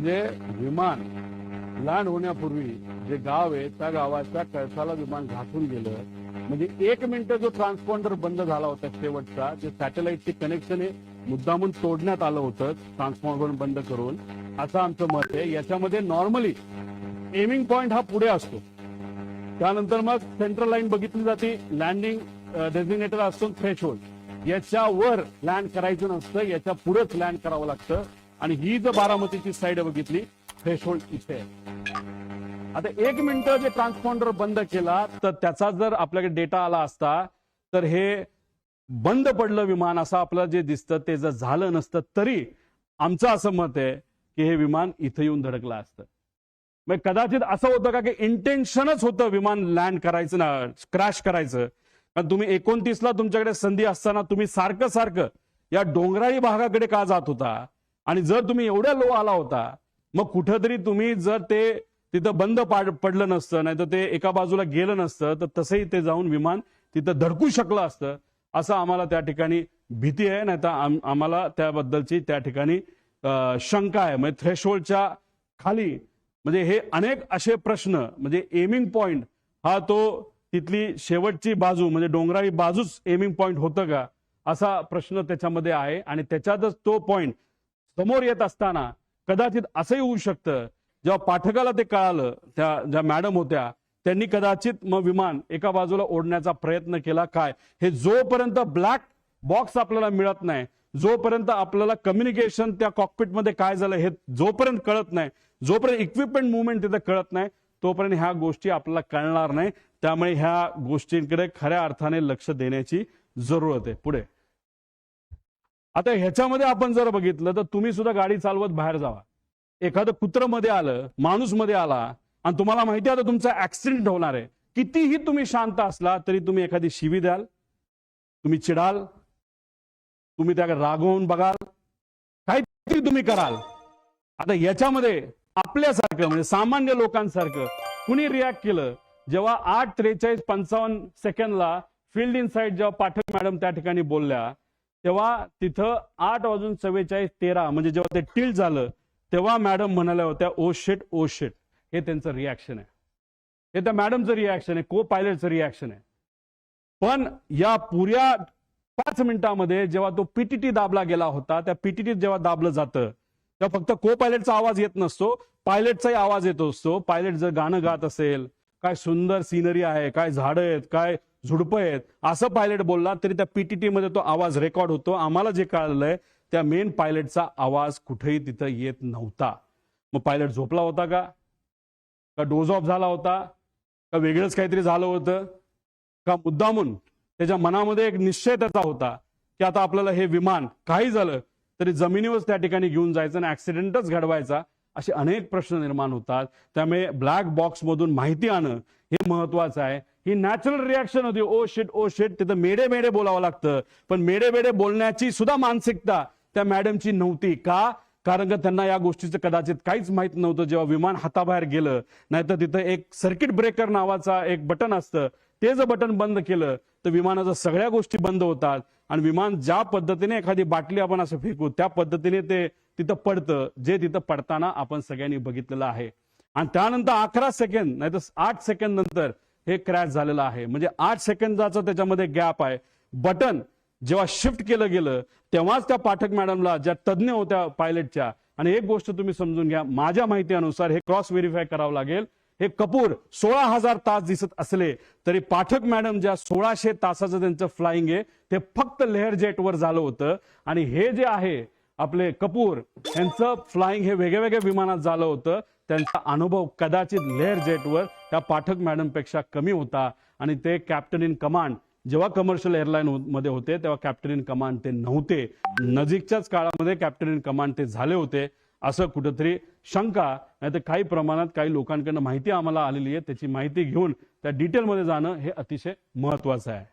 म्हणजे विमान लँड होण्यापूर्वी जे गाव आहे त्या गावाच्या कळसाला विमान घासून गेलं. म्हणजे 1 मिनिट जो ट्रान्सपॉन्डर बंद झाला होता शेवटचा, जे सॅटेलाइटचे कनेक्शन आहे मुद्दामून तोडण्यात आलं होतं ट्रान्सपॉन्डर बंद करून, असं आमचं मत आहे. याच्यामध्ये नॉर्मली एमिंग पॉइंट हा पुढे असतो, त्यानंतर मग सेंट्रल लाईन बघितली जाते, लँडिंग डेझिग्नेटर असतो, थ्रेशोल्ड. याच्यावर लँड करायचं नसतं, याच्या पुढेच लँड करावं लागतं. आणि ही जर बारामतीची साईड बघितली, थ्रेशोल्ड इथे आहे. आता 1 मिनिट जे ट्रान्सपॉन्डर बंद केला तर त्याचा जर आपल्याकडे डेटा आला असता तर हे बंद पडलं विमान असं आपल्याला जे दिसतं ते जर झालं नसतं तरी आमचं असं मत आहे की हे विमान इथं येऊन धडकलं असतं. मग कदाचित असं होतं का की इंटेन्शनच होतं विमान लँड करायचं ना, क्रॅश करायचं. कारण तुम्ही 29ला तुमच्याकडे संधी असताना तुम्ही सारखं सारखं या डोंगराळी भागाकडे का जात होता, आणि जर तुम्ही एवढ्या लो आला होता मग कुठंतरी तुम्ही जर ते तिथं बंद पडलं नसतं, नाही तर ते एका बाजूला गेलं नसतं तर तसंही ते जाऊन विमान तिथं धडकू शकलं असतं, असं आम्हाला त्या ठिकाणी भीती आहे. नाही तर आम्हाला त्याबद्दलची त्या ठिकाणी शंका आहे. म्हणजे थ्रेशोल्डच्या खाली म्हणजे हे अनेक असे प्रश्न, म्हणजे एमिंग पॉइंट हा तो तिथली शेवटची बाजू म्हणजे डोंगराळी बाजूच एमिंग पॉइंट होतं का, असा प्रश्न त्याच्यामध्ये आहे. आणि त्याच्यातच तो पॉइंट समोर येत असताना कदाचित असंही होऊ शकतं, जेव्हा पाठकाला ते कळालं, त्या ज्या मॅडम होत्या त्यांनी कदाचित मग विमान एका बाजूला ओढण्याचा प्रयत्न केला. काय हे जोपर्यंत ब्लॅक बॉक्स आपल्याला मिळत नाही, जोपर्यंत आपल्याला कम्युनिकेशन त्या कॉकपिटमध्ये काय झालं हे जोपर्यंत कळत नाही, जोपर्यंत इक्विपमेंट मुवमेंट तिथे कळत नाही, तोपर्यंत ह्या गोष्टी आपल्याला कळणार नाही. त्यामुळे ह्या गोष्टींकडे खऱ्या अर्थाने लक्ष देण्याची जरूरत आहे. पुढे आता ह्याच्यामध्ये आपण जर बघितलं तर तुम्ही सुद्धा गाडी चालवत बाहेर जावा, एखादं कुत्र मध्ये आलं, माणूस मध्ये आला आणि तुम्हाला माहिती आहे आता तुमचा ऍक्सिडेंट होणार आहे, कितीही तुम्ही शांत असला तरी तुम्ही एखादी शिवी द्याल, तुम्ही चिडाल, तुम्ही त्या रागवून बघाल, काहीतरी तुम्ही कराल. आता याच्यामध्ये आपल्यासारखं म्हणजे सामान्य लोकांसारखं कुणी रिॲक्ट केलं, जेव्हा 8:43:55 फील्ड इन साईड जेव्हा पाठक मॅडम त्या ठिकाणी बोलल्या, तेव्हा तिथं 8:44:13 म्हणजे जेव्हा ते टिल्ट झालं तेव्हा मॅडम म्हणाल्या होत्या ओ शिट ओ शिट. हे त्यांचं रिॲक्शन आहे, हे त्या मॅडमचं रिॲक्शन आहे, को पायलटचं रिॲक्शन आहे. पण या पुऱ्या 5 मिनिटांमध्ये जेव्हा तो पीटीटी दाबला गेला होता, त्या पीटीटी जेव्हा दाबलं जातं तेव्हा फक्त को पायलटचा आवाज येत नसतो, पायलटचाही आवाज येत असतो. पायलट जर गाणं गात असेल, काय सुंदर सिनरी आहे, काय झाडं आहेत, काय झुडपं आहेत, असं पायलट बोलला तरी त्या पीटीटी मध्ये तो आवाज रेकॉर्ड होतो. आम्हाला जे कळलंय त्या मेन पायलटचा आवाज कुठेही तिथं येत नव्हता. मग पायलट झोपला होता का डोज ऑफ झाला होता का वेगळंच काहीतरी झालं होतं का मुद्दामून त्याच्या मनामध्ये एक निश्चय त्याचा होता की आता आपल्याला हे विमान काही झालं तरी जमिनीवर त्या ठिकाणी घेऊन जायचं आणि ऍक्सिडेंटच घडवायचा, असे अनेक प्रश्न निर्माण होतात. त्यामुळे ब्लॅक बॉक्स मधून माहिती आणणं हे महत्वाचं आहे. ही नॅचरल रिॲक्शन होती, ओ शिट ओ शिट. तिथं मेडे मेडे बोलावं लागतं, पण मेडे मेडे बोलण्याची सुद्धा मानसिकता त्या मॅडमची नव्हती. का? कारण का त्यांना या गोष्टीचं कदाचित काहीच माहित नव्हतं. जेव्हा विमान हाताबाहेर गेलं, नाहीतर तिथं एक सर्किट ब्रेकर नावाचा एक बटन असतं, ते जर बटन बंद केलं तर विमानाच्या सगळ्या गोष्टी बंद होतात आणि विमान ज्या पद्धतीने एखादी बाटली आपण असं फेकू त्या पद्धतीने ते तिथं पडतं, जे तिथं पडताना आपण सगळ्यांनी बघितलेलं आहे. आणि त्यानंतर 11 सेकंद नाही तर 8 सेकंद नंतर हे क्रॅश झालेलं आहे. म्हणजे 8 सेकंदाचा त्याच्यामध्ये गॅप आहे. बटन जेव्हा शिफ्ट केलं गेलं तेव्हाच त्या पाठक मॅडमला, ज्या तज्ज्ञ होत्या पायलटच्या, आणि एक गोष्ट तुम्ही समजून घ्या, माझ्या माहितीनुसार हे क्रॉस व्हेरीफाय करावं लागेल, हे कपूर 16,000 तास दिसत असले तरी पाठक मॅडम ज्या 1600 तासाचं त्यांचं फ्लाइंग आहे ते फक्त लेअर जेटवर झालं होतं. आणि हे जे आहे आपले कपूर यांचं फ्लाइंग हे वेगळ्या वेगळ्या विमानात झालं होतं. त्यांचा अनुभव कदाचित लेअर जेटवर त्या पाठक मॅडम पेक्षा कमी होता. आणि ते कॅप्टन इन कमांड जेव्हा कमर्शियल एअरलाईन मध्ये होते तेव्हा कॅप्टन इन कमांड ते नव्हते. नजीकच्याच काळामध्ये कॅप्टन इन कमांड ते झाले होते, असं कुठेतरी शंका, नाही तर काही प्रमाणात काही लोकांकडून माहिती आम्हाला आलेली आहे, त्याची माहिती घेऊन त्या डिटेलमध्ये जाणं हे अतिशय महत्वाचं आहे.